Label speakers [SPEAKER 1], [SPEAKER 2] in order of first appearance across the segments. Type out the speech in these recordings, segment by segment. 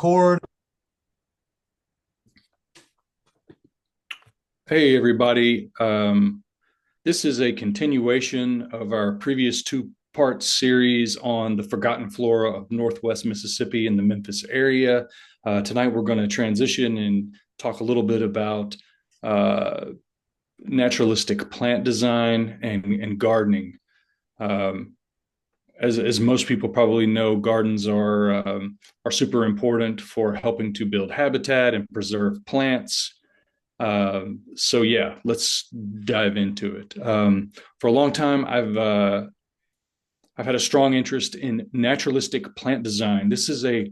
[SPEAKER 1] record.
[SPEAKER 2] Hey, everybody. This is a continuation of our previous two-part series on the forgotten flora of Northwest Mississippi and the Memphis area. Tonight, we're going to transition and talk a little bit about uh, naturalistic plant design and gardening. Um, as most people probably know, gardens are super important for helping to build habitat and preserve plants. So yeah, let's dive into it. For a long time, I've had a strong interest in naturalistic plant design. This is a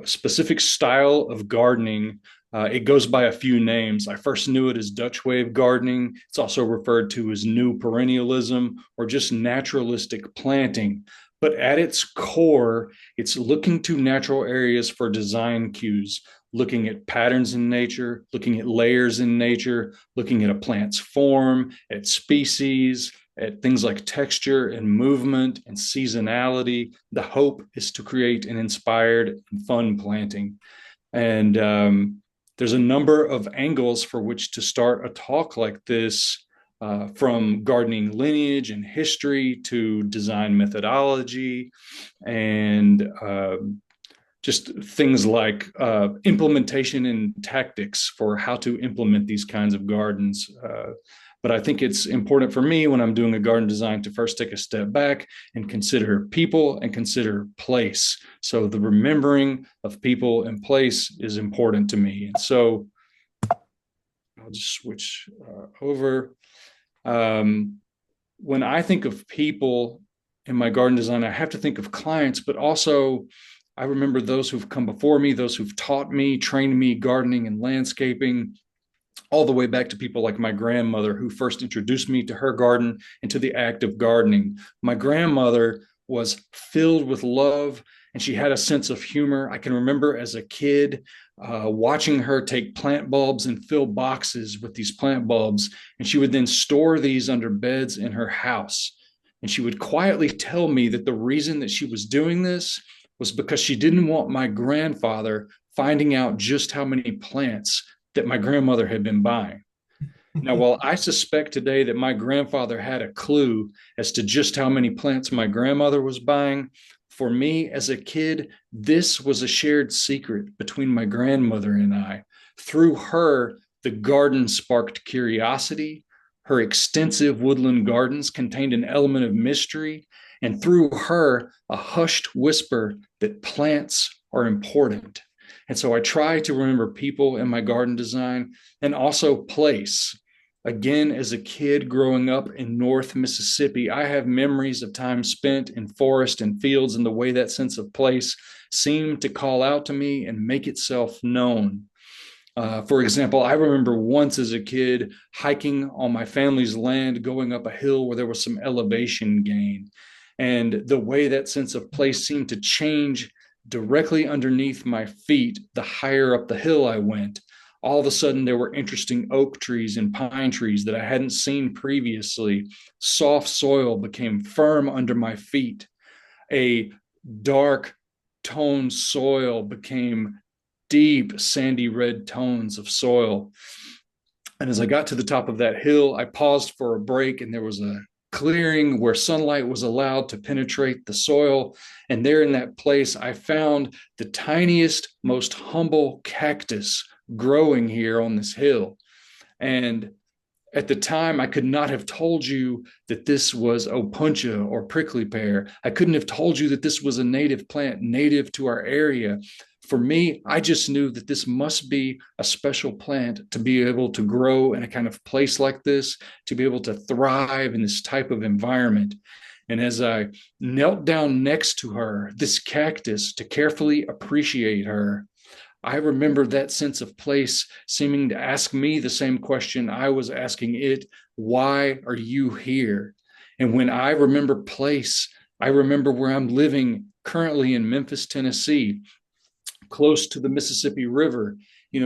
[SPEAKER 2] specific style of gardening. It goes by a few names. I first knew it as Dutch wave gardening. It's also referred to as new perennialism or just naturalistic planting. But at its core, it's looking to natural areas for design cues, looking at patterns in nature, looking at layers in nature, looking at a plant's form, at species, at things like texture and movement and seasonality. The hope is to create an inspired and fun planting. And there's a number of angles for which to start a talk like this, from gardening lineage and history to design methodology and just things like implementation and tactics for how to implement these kinds of gardens. But I think it's important for me when I'm doing a garden design to first take a step back and consider people and consider place. So the remembering of people and place is important to me. And so I'll just switch over. Um, when I think of people in my garden design, I have to think of clients, but also I remember those who've come before me, those who've taught me, trained me gardening and landscaping, all the way back to people like my grandmother, who first introduced me to her garden and to the act of gardening. My grandmother was filled with love and she had a sense of humor. I can remember as a kid watching her take plant bulbs and fill boxes with these plant bulbs, and she would then store these under beds in her house. And she would quietly tell me that the reason that she was doing this was because she didn't want my grandfather finding out just how many plants that my grandmother had been buying. Now, while I suspect today that my grandfather had a clue as to just how many plants my grandmother was buying, for me as a kid, this was a shared secret between my grandmother and I. Through her, the garden sparked curiosity. Her extensive woodland gardens contained an element of mystery. And through her, a hushed whisper that plants are important. And so I try to remember people in my garden design and also place. Again, as a kid growing up in North Mississippi, I have memories of time spent in forest and fields, and the way that sense of place seemed to call out to me and make itself known. For example, I remember once as a kid hiking on my family's land, going up a hill where there was some elevation gain. And the way that sense of place seemed to change directly underneath my feet, the higher up the hill I went. All of a sudden, there were interesting oak trees and pine trees that I hadn't seen previously. Soft soil became firm under my feet. A dark toned soil became deep sandy red tones of soil. And as I got to the top of that hill, I paused for a break, and there was a clearing where sunlight was allowed to penetrate the soil. And there in that place, I found the tiniest, most humble cactus growing here on this hill. And at the time, I could not have told you that this was opuntia or prickly pear. I couldn't have told you that this was a native plant native to our area. For me, I just knew that this must be a special plant to be able to grow in a kind of place like this, to be able to thrive in this type of environment. And as I knelt down next to her, this cactus, to carefully appreciate her, I remember that sense of place seeming to ask me the same question I was asking it: why are you here? And when I remember place, I remember where I'm living currently in Memphis, Tennessee, close to the Mississippi River.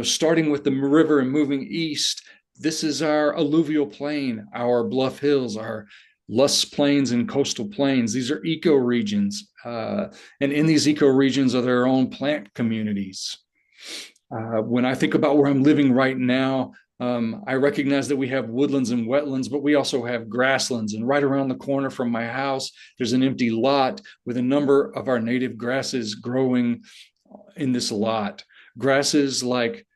[SPEAKER 2] Starting with the river and moving east, this is our alluvial plain, our bluff hills, our lush plains and coastal plains. These are ecoregions. And in these ecoregions are their own plant communities. When I think about where I'm living right now, I recognize that we have woodlands and wetlands, but we also have grasslands. And right around the corner from my house, there's an empty lot with a number of our native grasses growing in this lot. Grasses like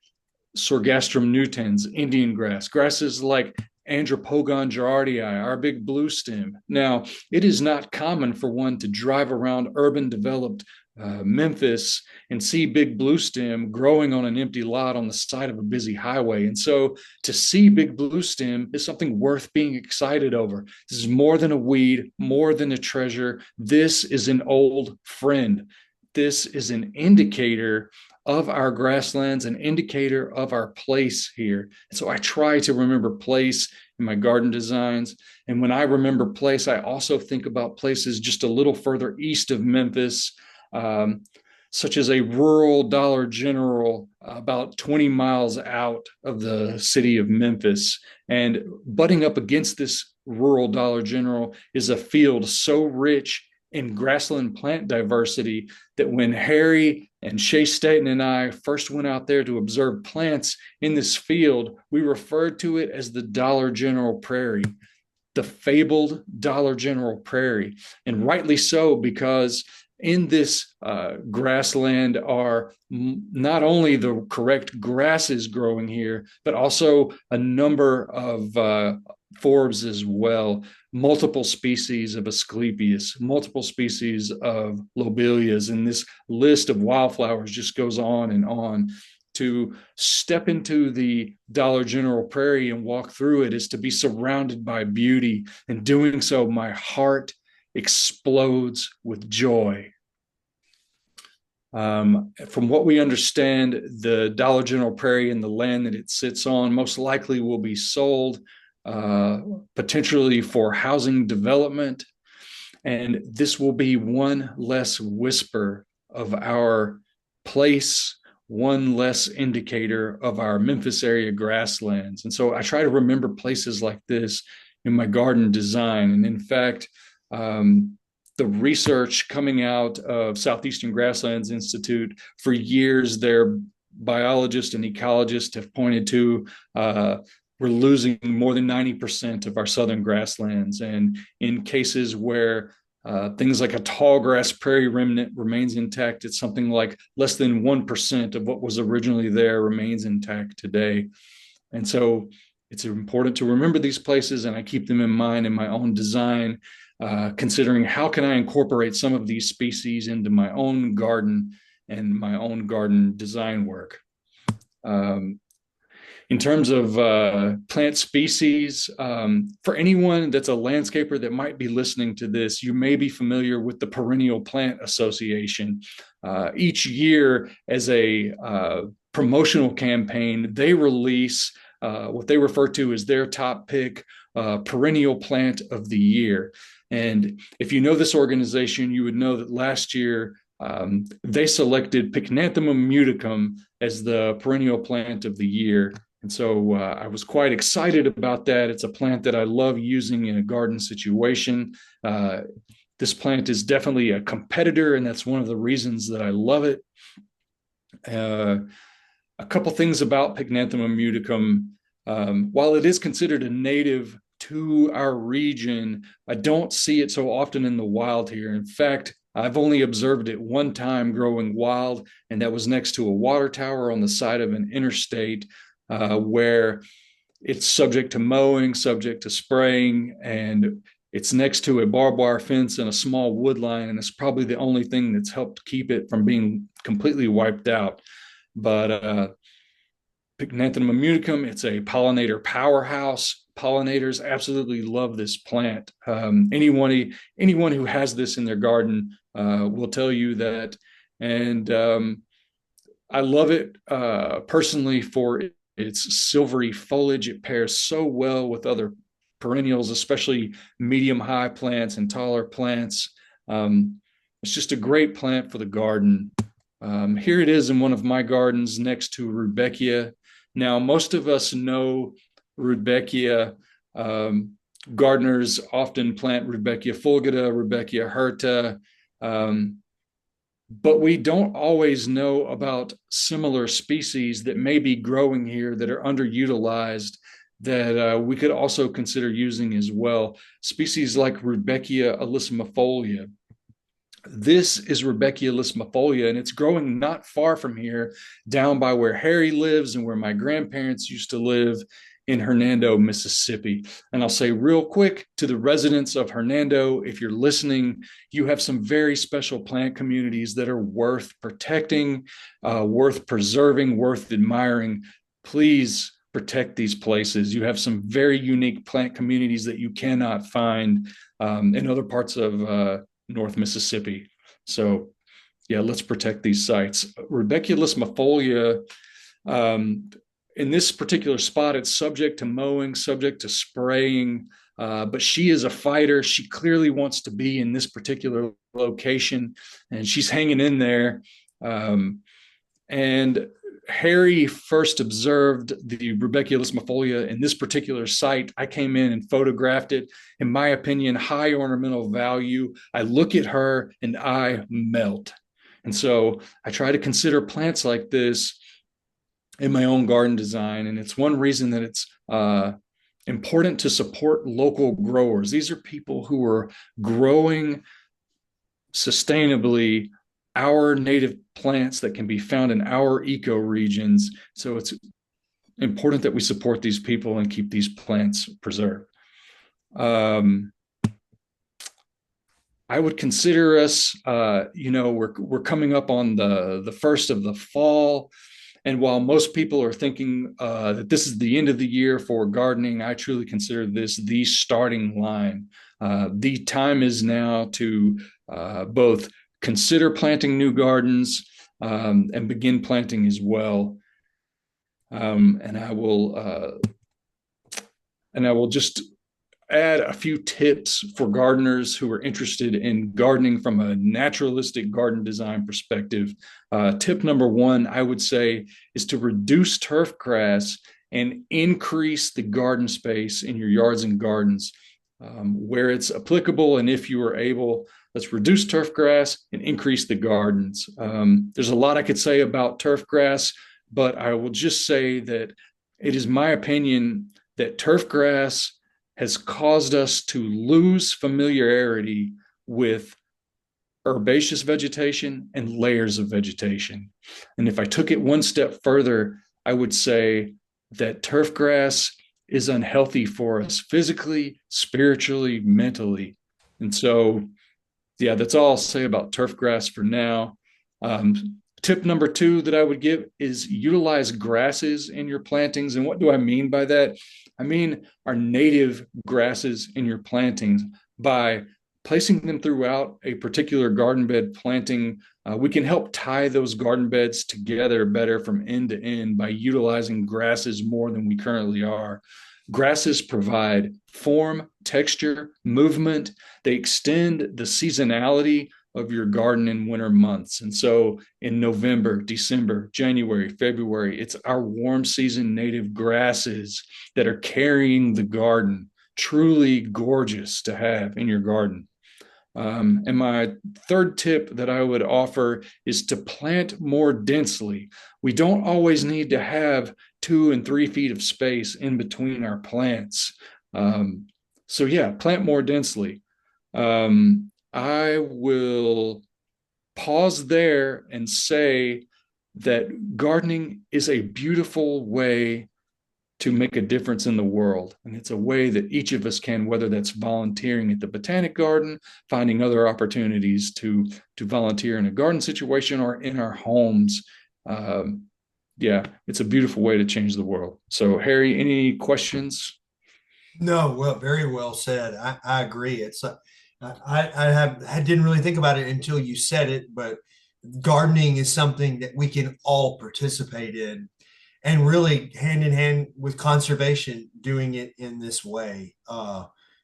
[SPEAKER 2] Sorghastrum nutans, Indian grass, grasses like Andropogon gerardii, our big blue stem. Now, it is not common for one to drive around urban developed Memphis and see big blue stem growing on an empty lot on the side of a busy highway. And so to see big blue stem is something worth being excited over. This is more than a weed, more than a treasure. This is an old friend. This is an indicator of our grasslands, an indicator of our place here. And so I try to remember place in my garden designs. And when I remember place, I also think about places just a little further east of Memphis, such as a rural Dollar General about 20 miles out of the city of Memphis. And butting up against this rural Dollar General is a field so rich in grassland plant diversity that when Harry and Shay Staten and I first went out there to observe plants in this field, we referred to it as the Dollar General Prairie, the fabled Dollar General Prairie. And rightly so, because in this grassland are not only the correct grasses growing here, but also a number of forbs as well, multiple species of Asclepias, multiple species of lobelias, and this list of wildflowers just goes on and on. To step into the Dollar General Prairie and walk through it is to be surrounded by beauty. And doing so, my heart explodes with joy. From what we understand, the Dollar General Prairie and the land that it sits on most likely will be sold, potentially for housing development. And this will be one less whisper of our place, one less indicator of our Memphis area grasslands. And so I try to remember places like this in my garden design. And in fact, the research coming out of Southeastern Grasslands Institute, for years, their biologists and ecologists have pointed to we're losing more than 90% of our southern grasslands. And in cases where things like a tall grass prairie remnant remains intact, it's something like less than 1% of what was originally there remains intact today. And so it's important to remember these places, and I keep them in mind in my own design, considering how can I incorporate some of these species into my own garden and my own garden design work. In terms of plant species, for anyone that's a landscaper that might be listening to this, you may be familiar with the Perennial Plant Association. Each year, as a promotional campaign, they release what they refer to as their top pick perennial plant of the year. And if you know this organization, you would know that last year they selected Pycnanthemum muticum as the perennial plant of the year. And so I was quite excited about that. It's a plant that I love using in a garden situation. This plant is definitely a competitor, and that's one of the reasons that I love it. A couple things about Pycnanthemum muticum. While it is considered a native to our region, I don't see it so often in the wild here. In fact, I've only observed it one time growing wild, and that was next to a water tower on the side of an interstate, where it's subject to mowing, subject to spraying, and it's next to a barbed wire fence and a small wood line, and it's probably the only thing that's helped keep it from being completely wiped out. But Pycnanthemum muticum, it's a pollinator powerhouse. Pollinators absolutely love this plant. Anyone who has this in their garden will tell you that. And I love it personally for its silvery foliage. It pairs so well with other perennials, especially medium-high plants and taller plants. It's just a great plant for the garden. Here it is in one of my gardens next to Rudbeckia. Now, most of us know Rudbeckia Gardeners often plant Rudbeckia fulgida, Rudbeckia hirta, um, but we don't always know about similar species that may be growing here that are underutilized that we could also consider using as well. Species like Rudbeckia alyssimifolia. This is Rudbeckia alyssimifolia, and it's growing not far from here, down by where Harry lives and where my grandparents used to live in Hernando, Mississippi. And I'll say real quick to the residents of Hernando, if you're listening, you have some very special plant communities that are worth protecting, worth preserving, worth admiring. Please protect these places. You have some very unique plant communities that you cannot find in other parts of North Mississippi. So, yeah, let's protect these sites. Rudbeckia lismifolia, in this particular spot, it's subject to mowing, subject to spraying, but she is a fighter. She clearly wants to be in this particular location, and she's hanging in there. And Harry first observed the Rudbeckia lismifolia in this particular site. I came in and photographed it. In my opinion, high ornamental value. I look at her and I melt. And so I try to consider plants like this in my own garden design. And it's one reason that it's important to support local growers. These are people who are growing sustainably our native plants that can be found in our ecoregions. So it's important that we support these people and keep these plants preserved. I would consider us, we're coming up on the first of the fall. And while most people are thinking that this is the end of the year for gardening, I truly consider this the starting line. The time is now to both consider planting new gardens and begin planting as well. And I will just add a few tips for gardeners who are interested in gardening from a naturalistic garden design perspective. Tip number one, I would say, is to reduce turf grass and increase the garden space in your yards and gardens where it's applicable. And if you are able, let's reduce turf grass and increase the gardens. There's a lot I could say about turf grass, but I will just say that it is my opinion that turf grass has caused us to lose familiarity with herbaceous vegetation and layers of vegetation. And if I took it one step further, I would say that turf grass is unhealthy for us physically, spiritually, mentally. And so, yeah, that's all I'll say about turf grass for now. Tip number two that I would give is utilize grasses in your plantings. And what do I mean by that? I mean our native grasses in your plantings. By placing them throughout a particular garden bed planting, we can help tie those garden beds together better from end to end by utilizing grasses more than we currently are. Grasses provide form, texture, movement. They extend the seasonality of your garden in winter months. And so in November, December, January, February, it's our warm season native grasses that are carrying the garden. Truly gorgeous to have in your garden. And my third tip that I would offer is to plant more densely. We don't always need to have 2 and 3 feet of space in between our plants. So yeah, plant more densely. I will pause there and say that gardening is a beautiful way to make a difference in the world. And it's a way that each of us can, whether that's volunteering at the Botanic Garden, finding other opportunities to volunteer in a garden situation or in our homes. Yeah, it's a beautiful way to change the world. So, Harry, any questions?
[SPEAKER 1] No, well, very well said. I agree. I didn't really think about it until you said it, but gardening is something that we can all participate in, and really hand in hand with conservation, doing it in this way,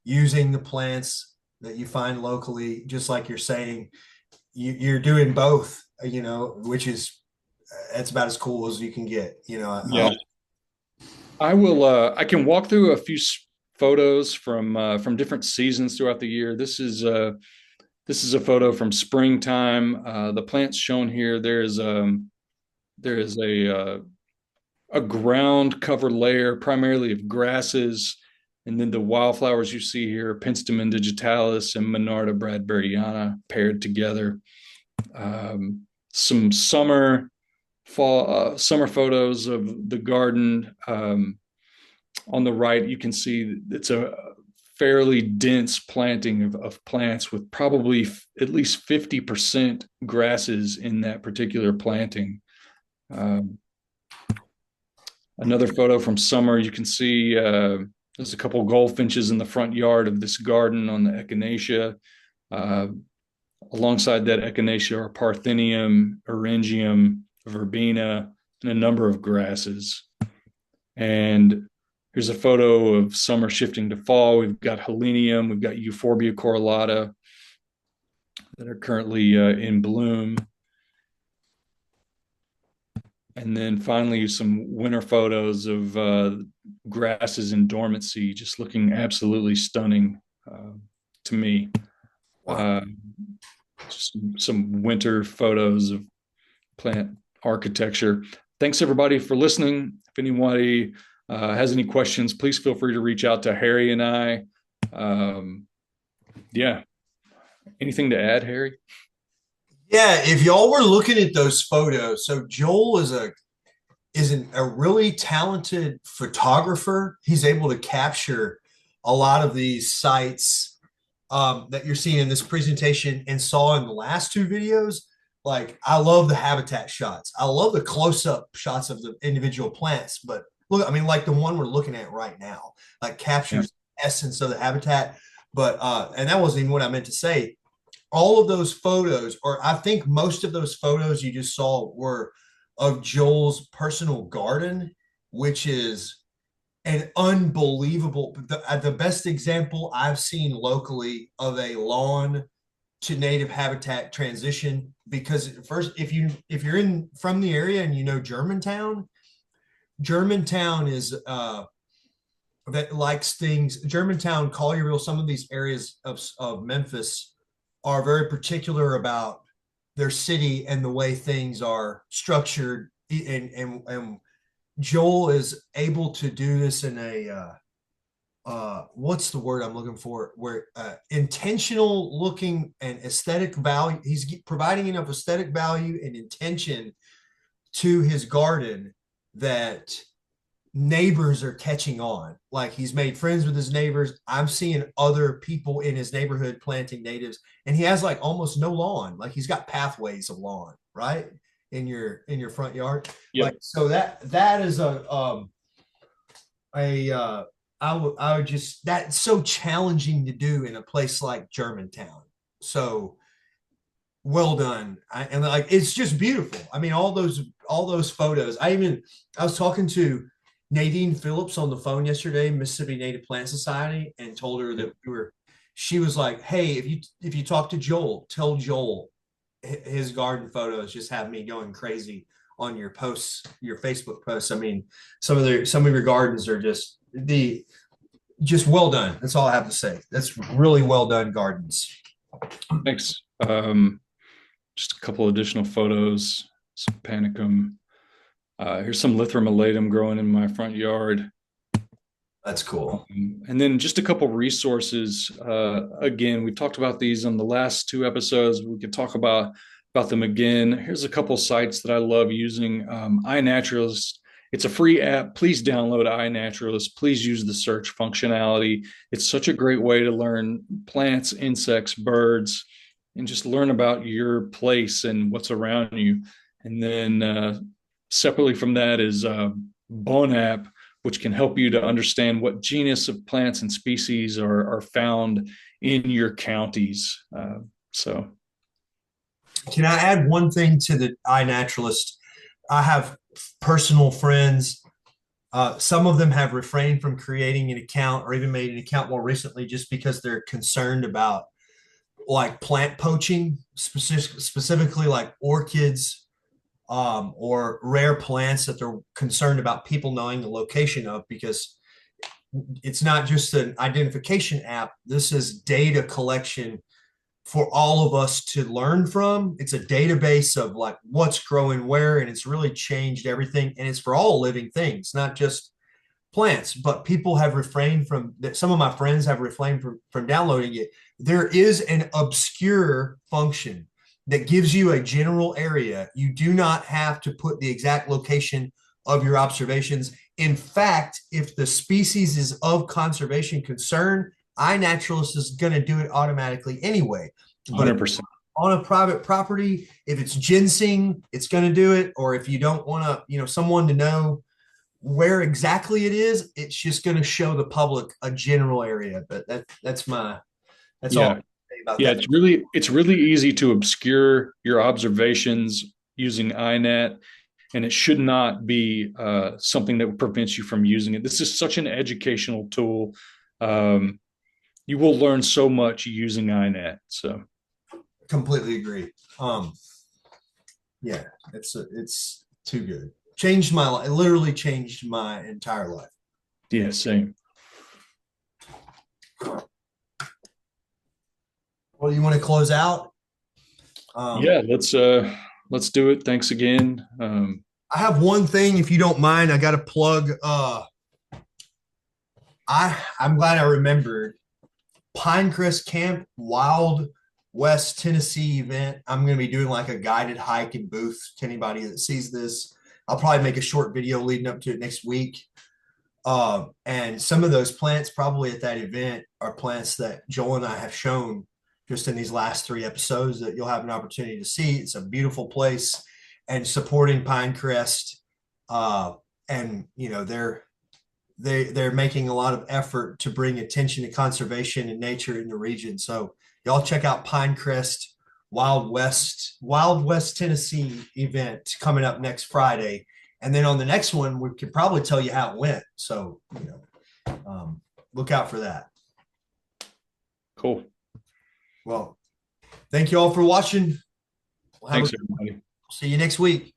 [SPEAKER 1] using the plants that you find locally, just like you're saying, you're doing both, which is that's about as cool as you can get.
[SPEAKER 2] Yeah, I will. I can walk through a few photos from different seasons throughout the year. This is a photo from springtime. The plants shown here, there is a ground cover layer primarily of grasses, and then the wildflowers you see here, Penstemon digitalis and Monarda bradburyana, paired together. Some summer photos of the garden. On the right, you can see it's a fairly dense planting of plants with probably at least 50% grasses in that particular planting. Another photo from summer, you can see there's a couple goldfinches in the front yard of this garden on the echinacea. Alongside that echinacea are parthenium, eryngium, verbena, and a number of grasses. And here's a photo of summer shifting to fall. We've got helenium, we've got euphorbia correlata that are currently in bloom. And then finally, some winter photos of grasses in dormancy, just looking absolutely stunning to me.
[SPEAKER 1] Wow.
[SPEAKER 2] Just some winter photos of plant architecture. Thanks everybody for listening. If anybody has any questions, please feel free to reach out to Harry and I. Yeah. Anything to add, Harry?
[SPEAKER 1] Yeah, if y'all were looking at those photos, so Joel is a really talented photographer. He's able to capture a lot of these sites that you're seeing in this presentation and saw in the last two videos. Like, I love the habitat shots. I love the close-up shots of the individual plants. But look, I mean, like the one we're looking at right now, like captures the essence of the habitat. But and that wasn't even what I meant to say. All of those photos, or I think most of those photos you just saw, were of Joel's personal garden, which is an unbelievable, the best example I've seen locally of a lawn to native habitat transition. Because first, if you're in from the area and you know Germantown, Germantown is that likes things. Germantown, Collierville, some of these areas of Memphis are very particular about their city and the way things are structured. And Joel is able to do this in a what's the word I'm looking for? Where intentional looking and aesthetic value. He's providing enough aesthetic value and intention to his garden that neighbors are catching on. Like, he's made friends with his neighbors. I'm seeing other people in his neighborhood planting natives, and he has like almost no lawn. Like, he's got pathways of lawn, right? In your front yard.
[SPEAKER 2] Yep.
[SPEAKER 1] Like, so that is I would just, that's so challenging to do in a place like Germantown. So well done. And like, it's just beautiful. I mean, all those photos. I was talking to Nadine Phillips on the phone yesterday, Mississippi Native Plant Society, and told her that she was like, hey, if you talk to Joel, tell Joel his garden photos just have me going crazy on your posts, your Facebook posts. I mean, some of your gardens are just well done. That's all I have to say. That's really well done gardens.
[SPEAKER 2] Thanks. Just a couple additional photos, some panicum. Here's some Lythrum elatum growing in my front yard.
[SPEAKER 1] That's cool.
[SPEAKER 2] And then just a couple resources. Again, we talked about these on the last two episodes. We could talk about them again. Here's a couple sites that I love using. iNaturalist. It's a free app. Please download iNaturalist. Please use the search functionality. It's such a great way to learn plants, insects, birds, and just learn about your place and what's around you. And then separately from that is Bone App, which can help you to understand what genus of plants and species are found in your counties. So,
[SPEAKER 1] can I add one thing to the iNaturalist? I have personal friends. Some of them have refrained from creating an account or even made an account more recently just because they're concerned about like plant poaching, specifically like orchids or rare plants that they're concerned about people knowing the location of, because it's not just an identification app. This is data collection for all of us to learn from. It's a database of like what's growing where, and it's really changed everything. And it's for all living things, not just plants. But people have refrained from that. Some of my friends have refrained from downloading it. There is an obscure function that gives you a general area. You do not have to put the exact location of your observations. In fact, if the species is of conservation concern, iNaturalist is going to do it automatically anyway. But
[SPEAKER 2] 100%.
[SPEAKER 1] on a private property, if it's ginseng, it's going to do it. Or if you don't want to, someone to know where exactly it is, it's just going to show the public a general area. But that's all
[SPEAKER 2] Yeah.
[SPEAKER 1] I say about
[SPEAKER 2] Yeah,
[SPEAKER 1] that.
[SPEAKER 2] it's really easy to obscure your observations using INAT, and it should not be something that prevents you from using it. This is such an educational tool. You will learn so much using INAT. So
[SPEAKER 1] Completely agree. Yeah, it's too good. Changed my life. It literally changed my entire life.
[SPEAKER 2] yeah, same.
[SPEAKER 1] Well, you want to close out?
[SPEAKER 2] Yeah, let's do it. Thanks again.
[SPEAKER 1] I have one thing, if you don't mind, I got to plug. I'm glad I remembered Pinecrest Camp Wild West Tennessee event. I'm going to be doing like a guided hike and booth to anybody that sees this. I'll probably make a short video leading up to it next week. And some of those plants probably at that event are plants that Joel and I have shown just in these last 3 episodes that you'll have an opportunity to see. It's a beautiful place, and supporting Pinecrest. And they're making a lot of effort to bring attention to conservation and nature in the region. So y'all check out Pinecrest Wild West Tennessee event coming up next Friday. And then on the next one, we could probably tell you how it went. So, look out for that.
[SPEAKER 2] Cool.
[SPEAKER 1] Well, thank you all for watching.
[SPEAKER 2] Thanks, everybody.
[SPEAKER 1] See you next week.